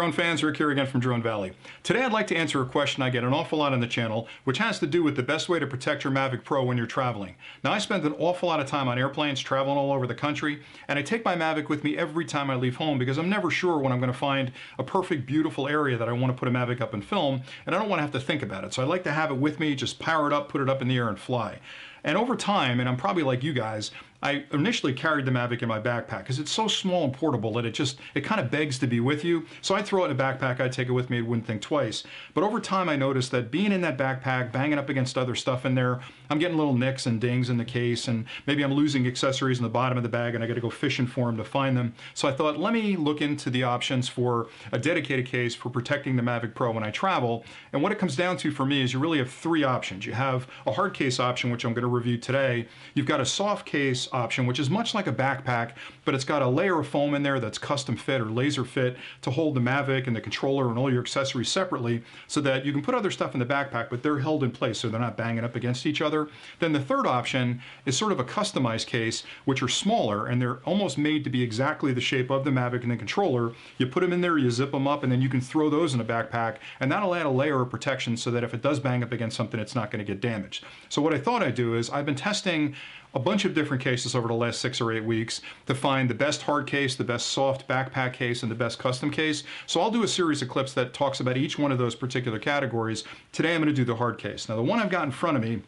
drone fans, Rick here again from Drone Valley. Today I'd like to answer a question I get an awful lot on the channel, which has to do with the best way to protect your Mavic Pro when you're traveling. Now, I spend an awful lot of time on airplanes, traveling all over the country, and I take my Mavic with me every time I leave home because I'm never sure when I'm going to find a perfect, beautiful area that I want to put a Mavic up and film, and I don't want to have to think about it. So I like to have it with me, just power it up, put it up in the air, and fly. And over time, and I'm probably like you guys, I initially carried the Mavic in my backpack because it's so small and portable that it kind of begs to be with you. So I throw it in a backpack, I take it with me, I wouldn't think twice. But over time I noticed that being in that backpack, banging up against other stuff in there, I'm getting little nicks and dings in the case, and maybe I'm losing accessories in the bottom of the bag and I got to go fishing for them to find them. So I thought, let me look into the options for a dedicated case for protecting the Mavic Pro when I travel. And what it comes down to for me is you really have three options. You have a hard case option, which I'm going to review today. You've got a soft case option, which is much like a backpack, but it's got a layer of foam in there that's custom fit or laser fit to hold the Mavic and the controller and all your accessories separately so that you can put other stuff in the backpack, but they're held in place so they're not banging up against each other. Then the third option is sort of a customized case, which are smaller and they're almost made to be exactly the shape of the Mavic and the controller. You put them in there, you zip them up, and then you can throw those in a backpack, and that'll add a layer of protection so that if it does bang up against something, it's not going to get damaged. So what I thought I'd do is I've been testing a bunch of different cases over the last 6 or 8 weeks to find the best hard case, the best soft backpack case, and the best custom case. So I'll do a series of clips that talks about each one of those particular categories. Today I'm going to do the hard case. Now the one I've got in front of me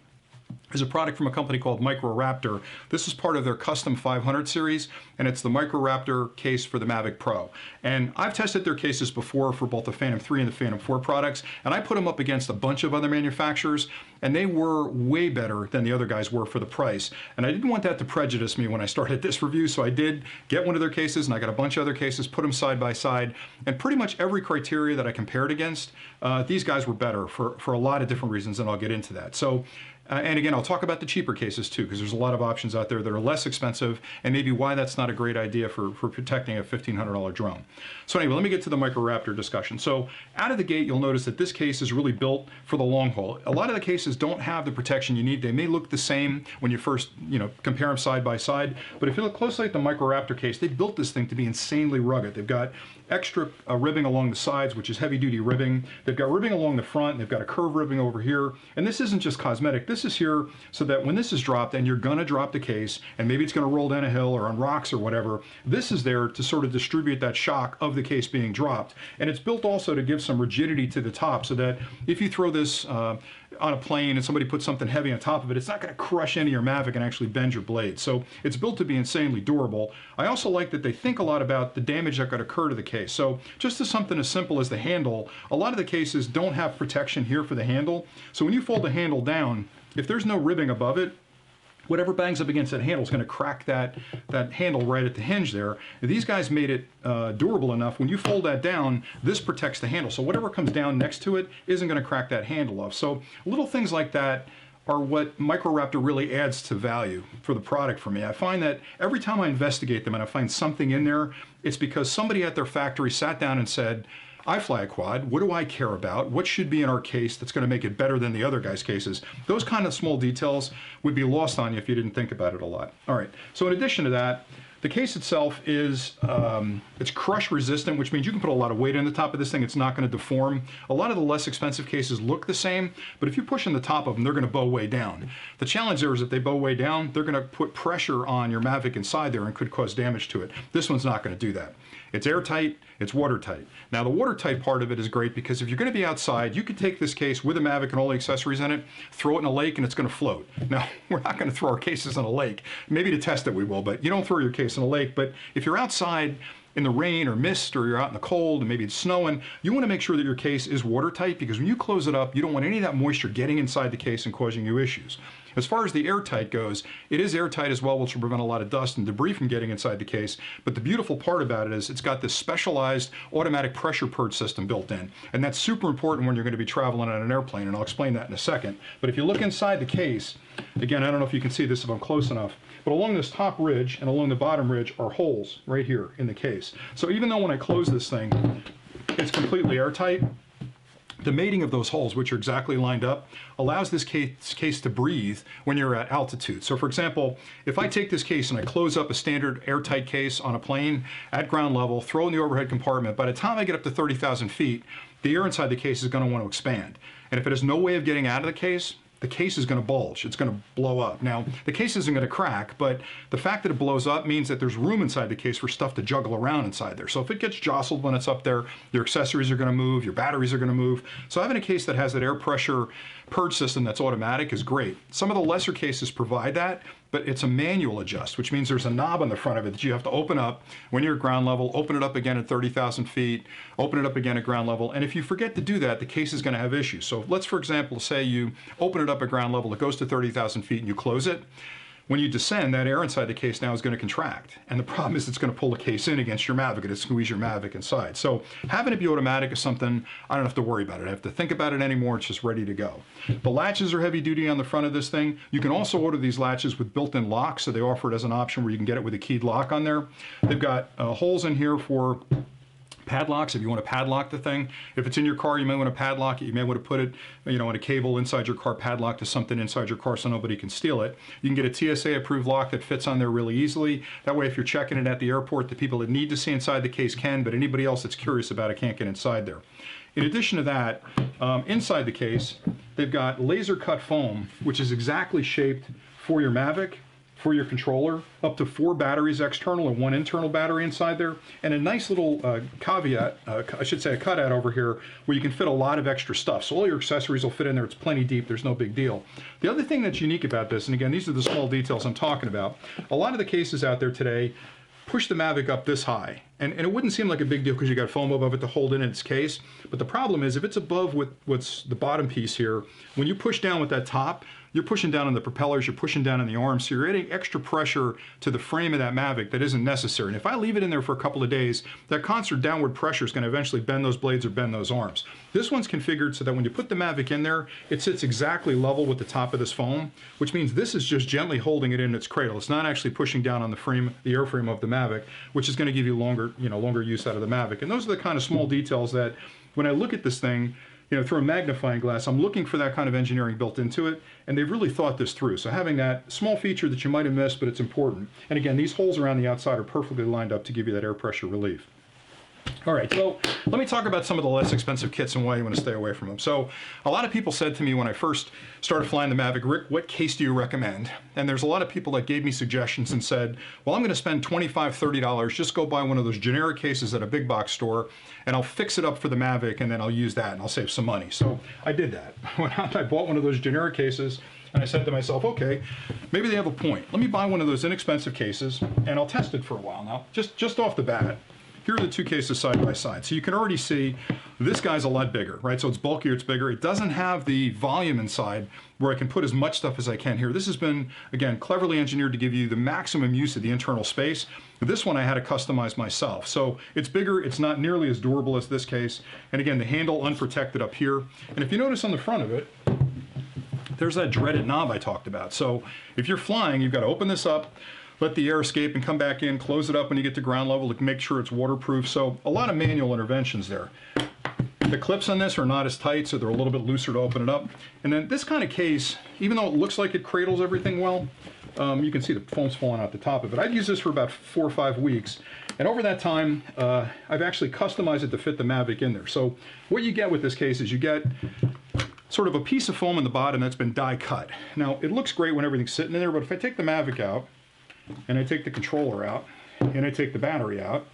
is a product from a company called Micro. This is part of their Custom 500 series, and it's the Micro case for the Mavic Pro. And I've tested their cases before for both the Phantom 3 and the Phantom 4 products, and I put them up against a bunch of other manufacturers, and they were way better than the other guys were for the price. And I didn't want that to prejudice me when I started this review, so I did get one of their cases, and I got a bunch of other cases, put them side by side, and pretty much every criteria that I compared against, these guys were better for a lot of different reasons, and I'll get into that. So. And again, I'll talk about the cheaper cases too, because there's a lot of options out there that are less expensive, and maybe why that's not a great idea for protecting a $1,500 drone. So anyway, let me get to the Micro discussion. So out of the gate, you'll notice that this case is really built for the long haul. A lot of the cases don't have the protection you need. They may look the same when you first, compare them side by side, but if you look closely at the Micro case, they built this thing to be insanely rugged. They've got extra ribbing along the sides, which is heavy-duty ribbing. They've got ribbing along the front, and they've got a curved ribbing over here. And this isn't just cosmetic. This is here so that when this is dropped, and you're gonna drop the case, and maybe it's gonna roll down a hill or on rocks or whatever, this is there to sort of distribute that shock of the case being dropped. And it's built also to give some rigidity to the top so that if you throw this on a plane and somebody puts something heavy on top of it, it's not going to crush into your Mavic and actually bend your blade. So it's built to be insanely durable. I also like that they think a lot about the damage that could occur to the case. So just as something as simple as the handle, a lot of the cases don't have protection here for the handle. So when you fold the handle down, if there's no ribbing above it, whatever bangs up against that handle is going to crack that handle right at the hinge there. These guys made it durable enough. When you fold that down, this protects the handle. So whatever comes down next to it isn't going to crack that handle off. So little things like that are what Micro really adds to value for the product for me. I find that every time I investigate them and I find something in there, it's because somebody at their factory sat down and said, I fly a quad, what do I care about? What should be in our case that's going to make it better than the other guys' cases? Those kind of small details would be lost on you if you didn't think about it a lot. All right, so in addition to that, the case itself is, it's crush resistant, which means you can put a lot of weight on the top of this thing. It's not going to deform. A lot of the less expensive cases look the same, but if you're pushing the top of them, they're going to bow way down. The challenge there is if they bow way down, they're going to put pressure on your Mavic inside there and could cause damage to it. This one's not going to do that. It's airtight, it's watertight. Now the watertight part of it is great because if you're going to be outside, you could take this case with a Mavic and all the accessories in it, throw it in a lake, and it's going to float. Now, we're not going to throw our cases in a lake. Maybe to test it we will, but you don't throw your case in a lake. But if you're outside in the rain or mist, or you're out in the cold and maybe it's snowing, you want to make sure that your case is watertight, because when you close it up, you don't want any of that moisture getting inside the case and causing you issues. As far as the airtight goes, it is airtight as well, which will prevent a lot of dust and debris from getting inside the case. But the beautiful part about it is it's got this specialized automatic pressure purge system built in. And that's super important when you're going to be traveling on an airplane, and I'll explain that in a second. But if you look inside the case, again, I don't know if you can see this if I'm close enough, but along this top ridge and along the bottom ridge are holes right here in the case. So even though when I close this thing, it's completely airtight, The mating of those holes, which are exactly lined up, allows this case to breathe when you're at altitude. So for example, if I take this case and I close up a standard airtight case on a plane at ground level, throw in the overhead compartment, by the time I get up to 30,000 feet, the air inside the case is going to want to expand. And if it has no way of getting out of the case is going to bulge. It's going to blow up. Now, the case isn't going to crack, but the fact that it blows up means that there's room inside the case for stuff to juggle around inside there. So if it gets jostled when it's up there, your accessories are going to move, your batteries are going to move. So having a case that has that air pressure purge system that's automatic is great. Some of the lesser cases provide that, but it's a manual adjust, which means there's a knob on the front of it that you have to open up when you're at ground level, open it up again at 30,000 feet, open it up again at ground level. And if you forget to do that, the case is going to have issues. So let's, for example, say you open it up at ground level, it goes to 30,000 feet and you close it. When you descend, that air inside the case now is going to contract. And the problem is it's going to pull the case in against your Mavic. It'll squeeze your Mavic inside. So having it be automatic is something I don't have to worry about it. I have to think about it anymore. It's just ready to go. The latches are heavy duty on the front of this thing. You can also order these latches with built-in locks. So they offer it as an option where you can get it with a keyed lock on there. They've got holes in here for padlocks if you want to padlock the thing. If it's in your car, you may want to padlock it. You may want to put it, on a cable inside your car, padlock to something inside your car so nobody can steal it. You can get a TSA approved lock that fits on there really easily. That way, if you're checking it at the airport, the people that need to see inside the case can, but anybody else that's curious about it can't get inside there. In addition to that, inside the case, they've got laser cut foam, which is exactly shaped for your Mavic, for your controller, up to 4 batteries external and 1 internal battery inside there, and a nice little caveat, I should say a cutout over here, where you can fit a lot of extra stuff. So all your accessories will fit in there. It's plenty deep. There's no big deal. The other thing that's unique about this, and again, these are the small details I'm talking about, a lot of the cases out there today push the Mavic up this high. And it wouldn't seem like a big deal because you got foam above it to hold it in its case. But the problem is if it's above what's the bottom piece here, when you push down with that top, you're pushing down on the propellers, you're pushing down on the arms, so you're adding extra pressure to the frame of that Mavic that isn't necessary. And if I leave it in there for a couple of days, that constant downward pressure is going to eventually bend those blades or bend those arms. This one's configured so that when you put the Mavic in there, it sits exactly level with the top of this foam, which means this is just gently holding it in its cradle. It's not actually pushing down on the frame, the airframe of the Mavic, which is going to give you longer use out of the Mavic. And those are the kind of small details that when I look at this thing, through a magnifying glass, I'm looking for that kind of engineering built into it, and they've really thought this through. So having that small feature that you might have missed, but it's important. And again, these holes around the outside are perfectly lined up to give you that air pressure relief. All right, so let me talk about some of the less expensive kits and why you want to stay away from them. So a lot of people said to me when I first started flying the Mavic, Rick, what case do you recommend? And there's a lot of people that gave me suggestions and said, well, I'm going to spend $25, $30, just go buy one of those generic cases at a big box store, and I'll fix it up for the Mavic, and then I'll use that, and I'll save some money. So I did that. I bought one of those generic cases, and I said to myself, okay, maybe they have a point. Let me buy one of those inexpensive cases, and I'll test it for a while. Now, just off the bat, here are the two cases side by side. So you can already see this guy's a lot bigger, right? So it's bulkier, it's bigger. It doesn't have the volume inside where I can put as much stuff as I can here. This has been, again, cleverly engineered to give you the maximum use of the internal space. This one I had to customize myself. So it's bigger, it's not nearly as durable as this case. And again, the handle unprotected up here. And if you notice on the front of it, there's that dreaded knob I talked about. So if you're flying, you've got to open this up, let the air escape and come back in, close it up when you get to ground level to make sure it's waterproof. So a lot of manual interventions there. The clips on this are not as tight, so they're a little bit looser to open it up. And then this kind of case, even though it looks like it cradles everything well, you can see the foam's falling out the top of it. I've used this for about 4 or 5 weeks. And over that time, I've actually customized it to fit the Mavic in there. So what you get with this case is you get sort of a piece of foam in the bottom that's been die cut. Now, it looks great when everything's sitting in there, but if I take the Mavic out, and I take the controller out, and I take the battery out,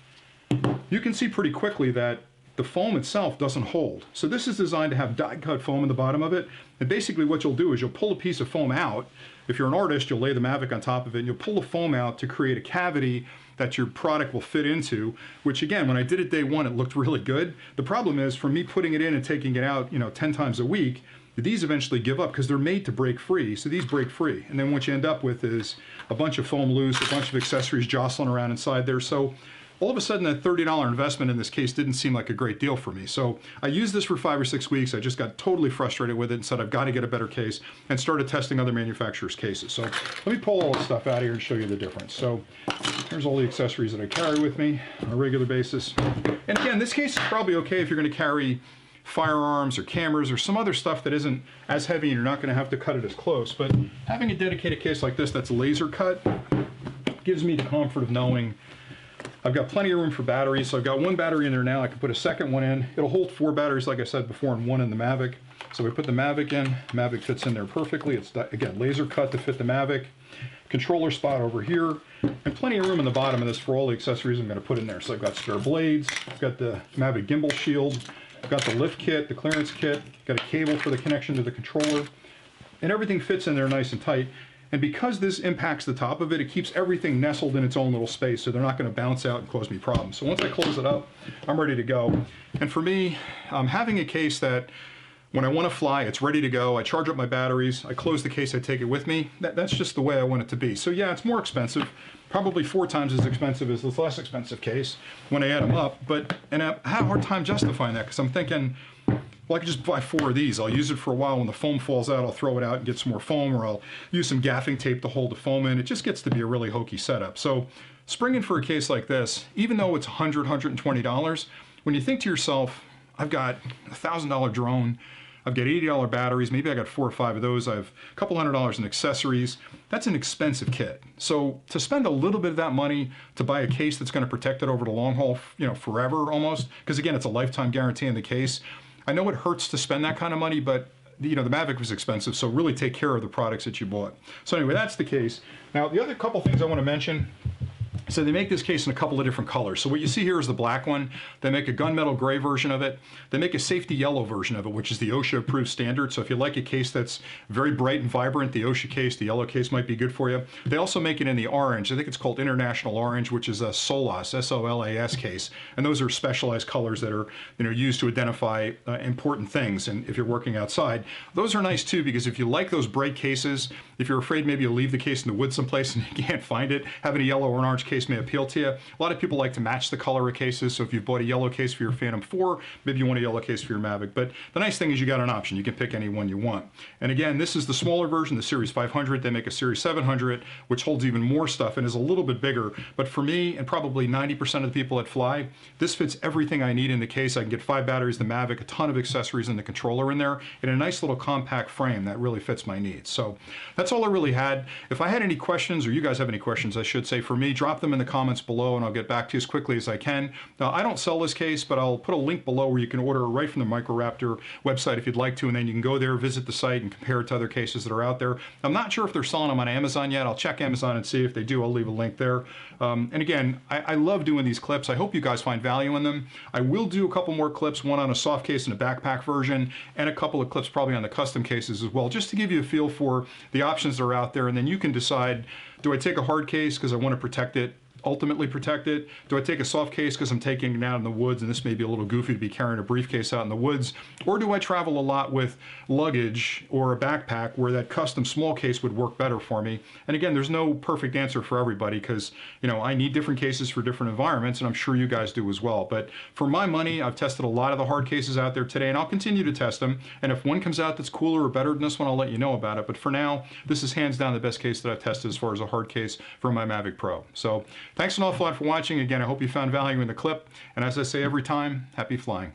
you can see pretty quickly that the foam itself doesn't hold. So this is designed to have die-cut foam in the bottom of it, and basically what you'll do is you'll pull a piece of foam out. If you're an artist, you'll lay the Mavic on top of it, and you'll pull the foam out to create a cavity that your product will fit into, which again, when I did it day one, it looked really good. The problem is, for me putting it in and taking it out 10 times a week, these eventually give up because they're made to break free, so these break free. And then what you end up with is a bunch of foam loose, a bunch of accessories jostling around inside there. So all of a sudden that $30 investment in this case didn't seem like a great deal for me. So I used this for 5 or 6 weeks. I just got totally frustrated with it and said I've got to get a better case, and started testing other manufacturers' cases. So let me pull all this stuff out of here and show you the difference. So here's all the accessories that I carry with me on a regular basis. And again, this case is probably okay if you're going to carry firearms or cameras or some other stuff that isn't as heavy and you're not going to have to cut it as close. But having a dedicated case like this that's laser cut gives me the comfort of knowing I've got plenty of room for batteries. So I've got one battery in there now. I can put a second one in. It'll hold 4 batteries, like I said before, and one in the Mavic. So we put the Mavic in. Mavic fits in there perfectly. It's, again, laser cut to fit the Mavic. Controller spot over here, and plenty of room in the bottom of this for all the accessories I'm going to put in there. So I've got spare blades, I've got the Mavic gimbal shield, I've got the lift kit, the clearance kit, got a cable for the connection to the controller, and everything fits in there nice and tight. And because this impacts the top of it, it keeps everything nestled in its own little space, so they're not going to bounce out and cause me problems. So once I close it up, I'm ready to go. And for me, having a case that when I want to fly, it's ready to go. I charge up my batteries, I close the case, I take it with me. That's just the way I want it to be. So yeah, it's more expensive, probably 4 times as expensive as this less expensive case when I add them up. And I had a hard time justifying that because I'm thinking, well, I could just buy 4 of these. I'll use it for a while. When the foam falls out, I'll throw it out and get some more foam, or I'll use some gaffing tape to hold the foam in. It just gets to be a really hokey setup. So springing for a case like this, even though it's $100, $120, when you think to yourself, I've got a $1,000 drone, I've got $80 batteries, maybe I got 4 or 5 of those, I have a couple $100 in accessories. That's an expensive kit. So to spend a little bit of that money to buy a case that's going to protect it over the long haul, you know, forever almost, because again, it's a lifetime guarantee in the case. I know it hurts to spend that kind of money, but you know, the Mavic was expensive, so really take care of the products that you bought. So anyway, that's the case. Now, the other couple things I want to mention. So they make this case in a couple of different colors. So what you see here is the black one. They make a gunmetal gray version of it. They make a safety yellow version of it, which is the OSHA approved standard. So if you like a case that's very bright and vibrant, the OSHA case, the yellow case might be good for you. They also make it in the orange. I think it's called International Orange, which is a SOLAS, S-O-L-A-S case. And those are specialized colors that are, you know, used to identify important things. And if you're working outside, those are nice too, because if you like those bright cases, if you're afraid maybe you'll leave the case in the woods someplace and you can't find it, having a yellow or an orange case may appeal to you. A lot of people like to match the color of cases, so if you've bought a yellow case for your Phantom 4, maybe you want a yellow case for your Mavic. But the nice thing is you got an option. You can pick any one you want. And again, this is the smaller version, the Series 500. They make a Series 700, which holds even more stuff and is a little bit bigger. But for me, and probably 90% of the people that fly, this fits everything I need in the case. I can get 5 batteries, the Mavic, a ton of accessories, and the controller in there, in a nice little compact frame that really fits my needs. So that's all I really had. If I had any questions, or you guys have any questions, I should say, for me, drop them in the comments below and I'll get back to you as quickly as I can. Now, I don't sell this case, but I'll put a link below where you can order it right from the Microraptor website if you'd like to, and then you can go there, visit the site, and compare it to other cases that are out there. I'm not sure if they're selling them on Amazon yet. I'll check Amazon and see if they do. I'll leave a link there. And again, I love doing these clips. I hope you guys find value in them. I will do a couple more clips, one on a soft case and a backpack version, and a couple of clips probably on the custom cases as well, just to give you a feel for the options that are out there, and then you can decide, do I take a hard case because I want to protect it, ultimately protect it? Do I take a soft case because I'm taking it out in the woods and this may be a little goofy to be carrying a briefcase out in the woods? Or do I travel a lot with luggage or a backpack where that custom small case would work better for me? And again, there's no perfect answer for everybody because, you know, I need different cases for different environments, and I'm sure you guys do as well. But for my money, I've tested a lot of the hard cases out there today, and I'll continue to test them. And if one comes out that's cooler or better than this one, I'll let you know about it. But for now, this is hands down the best case that I've tested as far as a hard case for my Mavic Pro. So thanks an awful lot for watching. Again, I hope you found value in the clip. And as I say every time, happy flying.